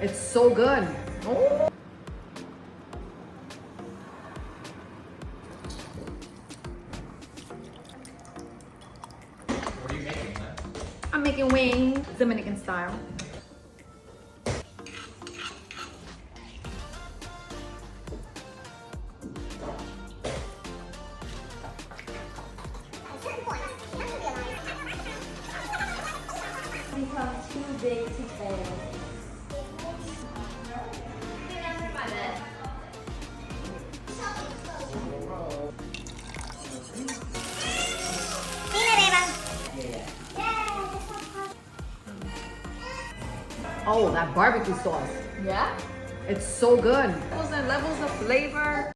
It's so good. Oh. What are you making, man? I'm making wings, Dominican style. Become too big to fail. Oh, that barbecue sauce. Yeah? It's so good. Levels and levels of flavor.